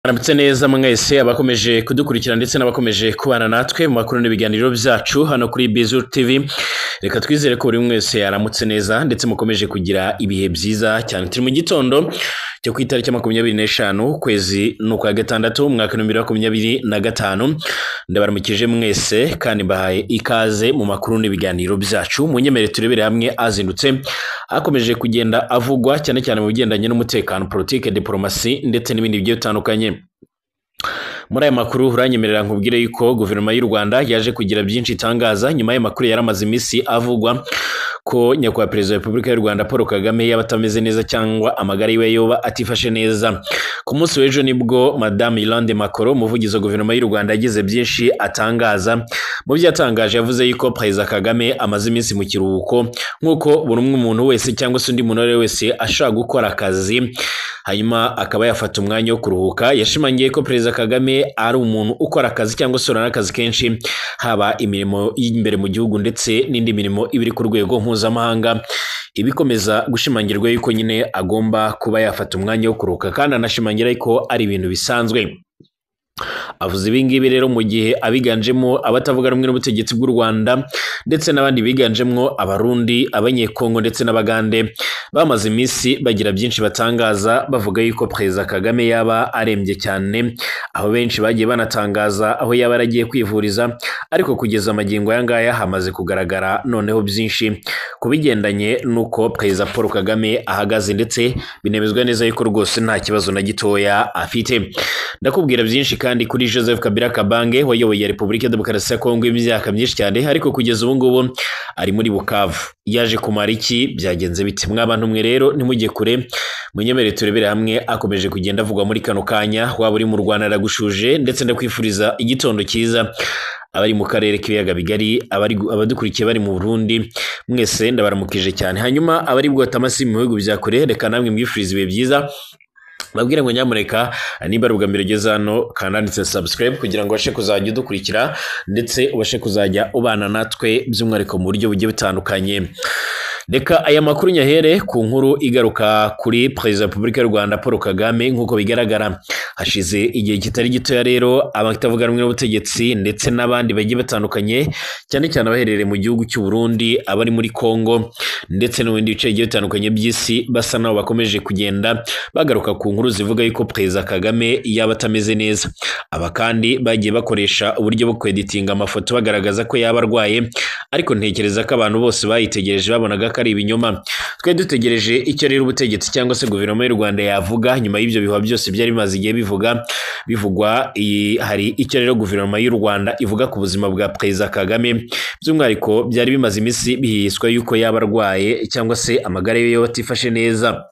Aramutse neza mwese abakomeje kudukurikira ndetse n'abakomeje kubana natwe mu makuru n'ibiganiro byacu hano kuri Bizur TV. Reka twizere ko buri mwese aramutse neza ndetse mukomeje kugira ibihe byiza cyane. Turi mu gitondo cyo ku itariki 25 kwezi n'ukwa gatandatu mwaka 2025. Ndabaramukije mwese kandi mbahaye ikaze mu makuru n'ibiganiro byacu. Munyemere turebere hamwe azindutse akomeje kugenda avugwa cyane cyane mu bigendanye n'umutekano, politique, diplomasi ndetse n'ibindi bigiye bitandukanye. Muri aya makuru uranyemerera nkubwire yuko guverinoma y'u Rwanda yaje kugira byinshi itangaza nyuma y'amakuru yaramaze imisi avugwa ko nyakubahwa Perezida wa Repubulika y'u Rwanda Paul Kagame yaba atameze neza cyangwa amagara yiwe yoba atifashe neza. Ku munsi w'ejo nibwo Madame Yolande Makoro, umuvugizi wa guverinoma y'u Rwanda, yagize byinshi atangaza. Mu byo yatangaje yavuze yuko Perezida Kagame amaze iminsi mu kiruhuko nk'uko buri umwe umuntu wese cyangwa se undi muntu wese ashaka gukora akazi hanyuma akaba yafata umwanya wo kuruhuka. Yashimangiye ko Perezida Kagame ari umuntu ukora akazi cyangwa se urana akazi kenshi, haba imirimo y'imbere mu gihugu ndetse n'indi mirimo ibiri ku rwego mpuzamahanga. Ibikomeza gushimangirwa yuko nyine agomba kuba yafata umwanya wo kuruhuka kandi anashimangira ko ari ibintu bisanzwe. Avuze ibingibi rero mu gihe abiganjemo abatavuga rumwe n'ubutegetsi bw'u Rwanda ndetse n'abandi biganjemo abarundi, abanyekongo ndetse n'abagande bamaze iminsi bagira byinshi batangaza bavuga yuko Perezida Kagame yaba arembye cyane, aho benshi bagiye banatangaza aho yaba aragiye kwivuriza, ariko kugeza amagingo aya ngaya hamaze kugaragara noneho byinshi kubigendanye nuko Perezida Paul Kagame ahagaze, ndetse binemezwa neza yuko rwose nta kibazo na gitoya afite. Ndakubwira byinshi kandi kuri Joseph Kabila Kabange wayoboye Repubulika ya Demokarasi ya Kongo imyaka myinshi cyane, ariko kugeza ubu ngubu ari muri Bukavu. Yaje kumara iki? Byagenze bite? Mwabantu mwe rero ntimujye kure, munyemere turebere hamwe akomeje kugenda avugwa muri kano kanya. Waba uri mu Rwanda ndagushuje ndetse ndakwifuriza igitondo cyiza. Abari mu karere k'ibiyaga bigari, abadukurikiye bari mu Burundi, mwese ndabaramukije cyane. Hanyuma abari bwotamasi mu bihugu bya kure, reka namwe mwifuriza ibihe byiza. Babwire ngo nyamuneka niba ari ubwa mbere ugeze hano kananditse subscribe kugira ngo ubashe kuzajya udukurikira ndetse ubashe kuzajya ubana natwe by'umwihariko mu buryo bugiye butandukanye. Reka aya makuru nyahere ku nkuru igaruka kuri Perezida wa Repubulika y'u Rwanda Paul Kagame. Nk'uko bigaragara hashize igihe kitari gitoya rero abatavuga rumwe n'ubutegetsi ndetse n'abandi bagiye batandukanye, cyane cyane abaherereye mu gihugu cy'u Burundi, abari muri Kongo ndetse n'ibindi bice bigiye bitandukanye by'isi, basa naho bakomeje kugenda bagaruka ku nkuru zivuga yuko Perezida Kagame yaba atameze neza. Aba kandi bagiye bakoresha uburyo bwo kweditinga amafoto bagaragaza ko yaba arwaye, ariko ntekereza ko abantu bose bayitegereje babonaga ko ari ibinyoma. Twe dutegereje icyo rero ubutegetsi cyangwa se guverinoma y'u Rwanda yavuga nyuma y'ibyo bihuha byose byari bimaze igihe bivugwa. Hari icyo rero guverinoma y'u Rwanda ivuga ku buzima bwa Perezida Kagame, by'umwihariko byari bimaze iminsi bihiswa yuko yaba arwaye cyangwa se amagara ye yoba atifashe neza.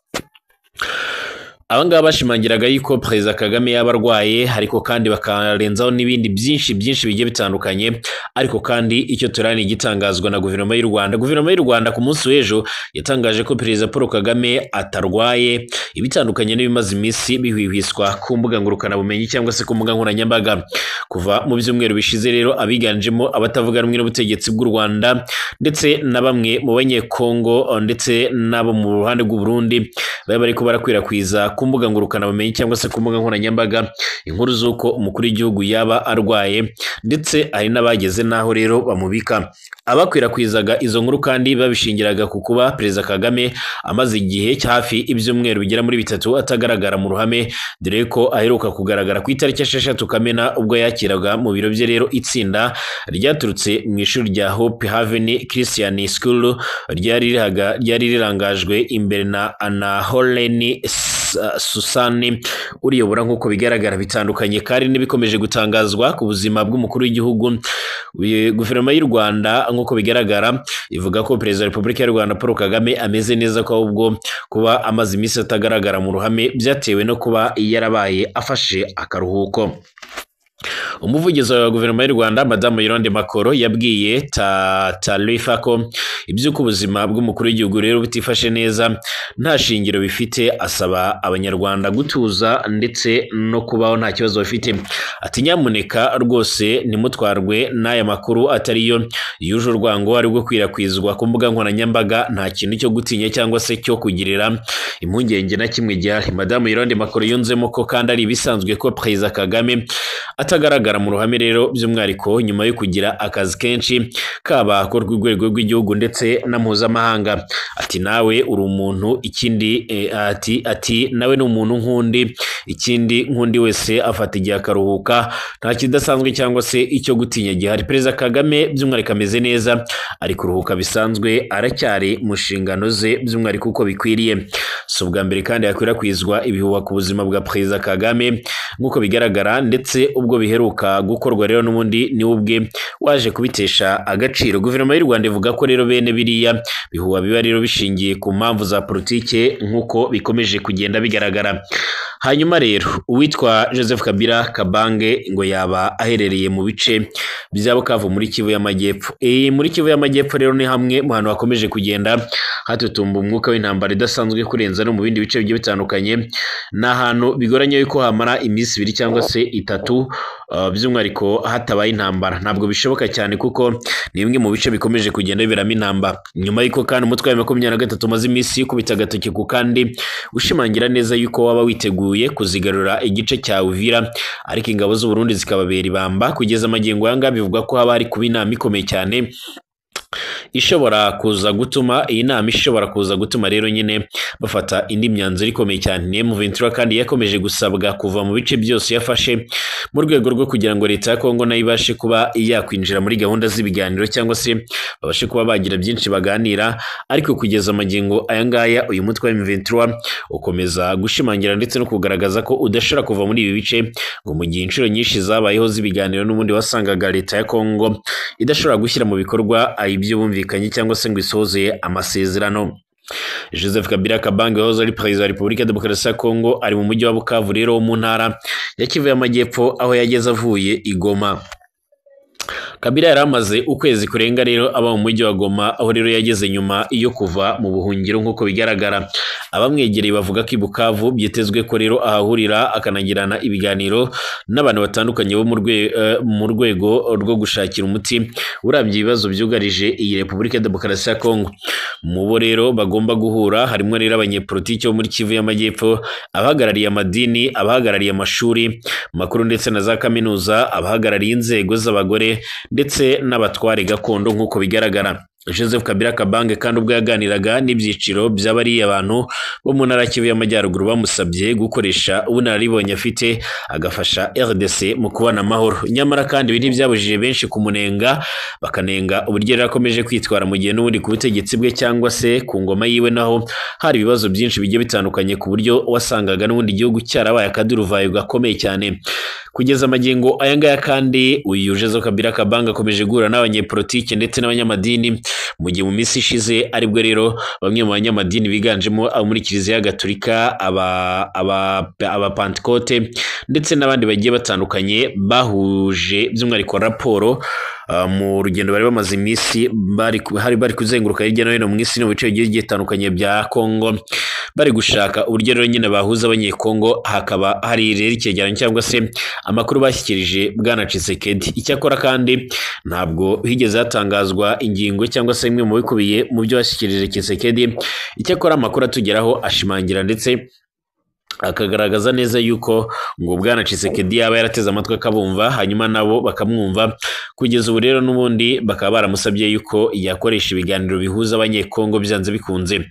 Abangaba bashimangiraga yuko Perezida Kagame yaba arwaye, ariko kandi bakarenzaho n'ibindi byinshi bigiye bitandukanye. Ariko kandi icyo turani igitangazwa na guverinoma y'u Rwanda. Guverinoma y'u Rwanda ku munsi w'ejo yatangaje ko Perezida Paul Kagame atarwaye, ibitandukanye n'ibimaze iminsi bihwihwiswa ku mbuga ngurukanabumenyi cyangwa se ku mbuga nkoranyambaga. Kuva mu byumweru bishize rero abiganjemo abatavuga rumwe n'ubutegetsi bw'u Rwanda ndetse na bamwe mu banyekongo ndetse n'abo mu ruhande rw'u Burundi bari barakwirakwiza ku mbuga ngurukanabumenyi cyangwa se ku mbuga nkoranyambaga inkuru z'uko umukuru w'igihugu yaba arwaye, ndetse hari n'abageze naho rero bamubika. Abakwirakwizaga izo nkuru kandi babishingiraga ku kuba Perezida Kagame amaze igihe hafi ibyumweru bigera muri 3 atagaragara mu ruhame, dore ko aheruka kugaragara ku itariki 6 Kamena ubwo yakiraga mu biro bye rero itsinda ryaturutse mu ishuri rya Hope Haven Christian School ryari rirangajwe imbere na Anna Holeni Susani uriyobora. Nk'uko bigaragara bitandukanye kandi n'ibikomeje gutangazwa ku buzima bw'umukuru w'igihugu. Guverinoma y'u Rwanda nk'uko bigaragara ivuga ko Perezida wa Repubulika y'u Rwanda Paul Kagame ameze neza, ko ahubwo kuba amaze iminsi atagaragara mu ruhame byatewe no kuba yarabaye afashe akaruhuko. umuvugizi wa guverinoma y'u Rwanda Madame Yolande Makoro yabwiye Tarifa ko iby'uko ubuzima bw'umukuru w'igihugu rero butifashe neza nta shingiro bifite, asaba abanyarwanda gutuza ndetse no kubaho nta kibazo bafite. Ati nyamuneka rwose nimutwarwe n'aya makuru atariyo yuje urwango ari bwo kwirakwizwa ku mbuga nkoranyambaga, nta kintu cyo gutinya cyangwa se cyo kugirira impungenge na kimwe gihari. Madame Yolande Makoro yunzemo ko kandi ari ibisanzwe ko Perezida Kagame atagaragara mu ruhame rero by'umwihariko nyuma yo kugira akazi kenshi kaba ko rwego rw'igihugu ndetse na mpuzamahanga. Ati nawe uri umuntu, ikindi ati nawe ni umuntu nk'undi, ikindi nk'undi wese afata igihe akaruhuka, nta kidasanzwe cyangwa se icyo gutinya gihari. Perezida Kagame by'umwihariko ameze neza, ari kuruhuka bisanzwe, aracyari mu nshingano ze by'umwihariko uko bikwiriye. Si ubwa mbere kandi yakwirakwizwa ibihuha ku buzima bwa Perezida Kagame nk'uko bigaragara, ndetse ubwo biheruka gukorwa rero n'ubundi ni ubwe waje kubitesha agaciro. Guverinoma y'u Rwanda ivuga ko rero bene biriya bihuha biba rero bishingiye ku mpamvu za politike nk'uko bikomeje kugenda bigaragara. Hanyuma rero uwitwa Joseph Kabila Kabange ngo yaba aherereye mu bice bya Bukavu muri Kivu y'Amajyepfo. Muri Kivu y'Amajyepfo rero ni hamwe mu hantu hakomeje kugenda hatutumba umwuka w'intambara idasanzwe kurenza no mu bindi bice bigiye bitandukanye. Ni ahantu bigoranye yuko hamara iminsi 2 cyangwa se 3 by'umwihariko hatabaye intambara. Ntabwo bishoboka cyane kuko ni bimwe mu bice bikomeje kugenda biberamo intambara. Nyuma y'uko kandi umutwe wa 23 umaze iminsi kubita agatoki ku kandi ushimangira neza yuko waba witeguye kuzigarura igice cya Uvira, ariko ingabo z'u Burundi zikababera ibamba. Kugeza amagingo yanga bivuga ko haba hari kuba inama ikomeye cyane ishobora kuza gutuma rero nyine bafata indi myanzuro ikomeye cyane. M23 kandi yakomeje gusabwa kuva mu bice byose yafashe mu rwego rwo kugira ngo leta ya Kongo nayo ibashe kuba yakwinjira muri gahunda z'ibiganiro cyangwa se babashe kuba bagira byinshi baganira. Ariko kugeza amagingo aya ngaya uyu mutwe wa M23 ukomeza gushimangira ndetse no kugaragaza ko udashobora kuva muri ibi bice, ngo mu gihe inshuro nyinshi zabayeho z'ibiganiro n'ubundi wasangaga leta ya Kongo idashobora gushyira mu bikorwa ibyo bumvikanye cyangwa se ngo isohoze amasezerano. Joseph Kabila Kabange wahoze ari Perezida wa Repubulika ya Demokarasi ya Kongo ari mu mujyi wa Bukavu rero wo mu ntara ya Kivu y'Amajyepfo, aho yageze avuye i Goma. Kabila yari amaze ukwezi kurenga rero aba mu mujyi wa Goma, aho rero yageze nyuma yo kuva mu buhungiro nk'uko bigaragara. Abamwegereye bavuga ko i Bukavu byitezwe ko rero ahahurira akanagirana ibiganiro n'abantu batandukanye bo mu rwego rwo gushakira umuti urabye ibibazo byugarije iyi Repubulika ya Demokarasi ya Kongo. Mu bo rero bagomba guhura harimo rero abanyepolitiki bo muri Kivu y'Amajyepfo, abahagarariye amadini, abahagarariye amashuri makuru ndetse na za kaminuza, abahagarariye inzego z'abagore ndetse n'abatware gakondo nk'uko bigaragara. Joseph Kabila Kabange kandi ubwo yaganiraga n'ibyiciro by'abariya abantu bo mu ntara Kivu y'Amajyaruguru bamusabye gukoresha ubunararibonye afite agafasha RDC mu kubana amahoro. Nyamara kandi ibi ntibyabujije benshi kumunenga, bakanenga uburyo yari akomeje kwitwara mu gihe n'ubundi ku butegetsi bwe cyangwa se ku ngoma yiwe naho hari ibibazo byinshi bigiye bitandukanye, ku buryo wasangaga n'ubundi igihugu cyarabaye akaduruvayo gakomeye cyane. Kugeza amagingo aya ngaya kandi uyu Joseph Kabila Kabange akomeje guhura n'abanyepolitike ndetse n'abanyamadini, mu gihe mu minsi ishize aribwo rero bamwe mu banyamadini biganjemo abo muri Kiliziya Gatolika, Pentecote ndetse n'abandi bagiye batandukanye bahuje by'umwihariko raporo mu rugendo bari bamaze iminsi bari kuzenguruka hirya no hino mu isi no mu bice bigiye bitandukanye bya Kongo, bari gushaka uburyo rero nyine bahuza abanyekongo. Hakaba hari rero icyegeranyo cyangwa se amakuru bashyikirije Bwana Tshisekedi. Icyakora kandi ntabwo higeze hatangazwa ingingo cyangwa se imwe mu bikubiye mu byo bashyikirije Tshisekedi. Icyakora amakuru atugeraho ashimangira ndetse akagaragaza neza yuko ngo Bwana Tshisekedi yaba yarateze amatwi akabumva, hanyuma nabo bakamwumva. Kugeza ubu rero n'ubundi bakaba baramusabye yuko yakoresha ibiganiro bihuza abanyekongo byanze bikunze.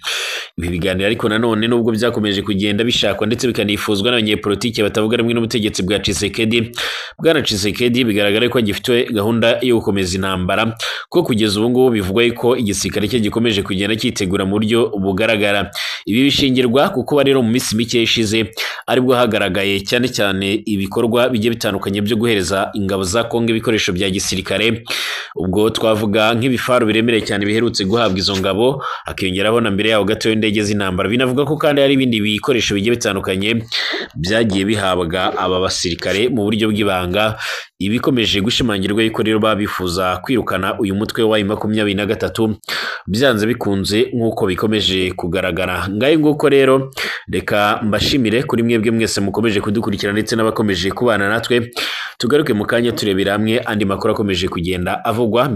Ibi biganiro ariko nanone nubwo byakomeje kugenda bishakwa ndetse bikanifuzwa n'abanyepolitike batavuga rumwe n'ubutegetsi bwa Tshisekedi, Bwana Tshisekedi bigaragara ko agifite gahunda yo gukomeza intambara, ko kugeza ubu ngubu bivugwa yuko igisirikare cye gikomeje kugenda cyitegura mu buryo bugaragara. Ibi bishingirwa kuko rero mu minsi mike ishize aribwo hagaragaye cyane cyane ibikorwa bigiye bitandukanye byo guhereza ingabo za Kongo ibikoresho bya gisirikare ubwo twavuga nk'ibifaru biremereye cyane biherutse guhabwa izo ngabo, akiyongeraho na mbere yaho gato indege z'intambara. Binavuga ko kandi hari ibindi bikoresho bigiye bitandukanye byagiye bihabwa aba basirikare mu buryo bw'ibanga, ibikomeje gushimangirwa yuko rero babifuza kwirukana uyu mutwe wa M23 byanze bikunze nk'uko bikomeje kugaragara. Ngaye nguko rero reka mbashimire kuri mwebwe mwese mukomeje kudukurikira ndetse n'abakomeje kubana natwe, tugaruke mu kanya turebera hamwe andi makuru akomeje kugenda avugwa.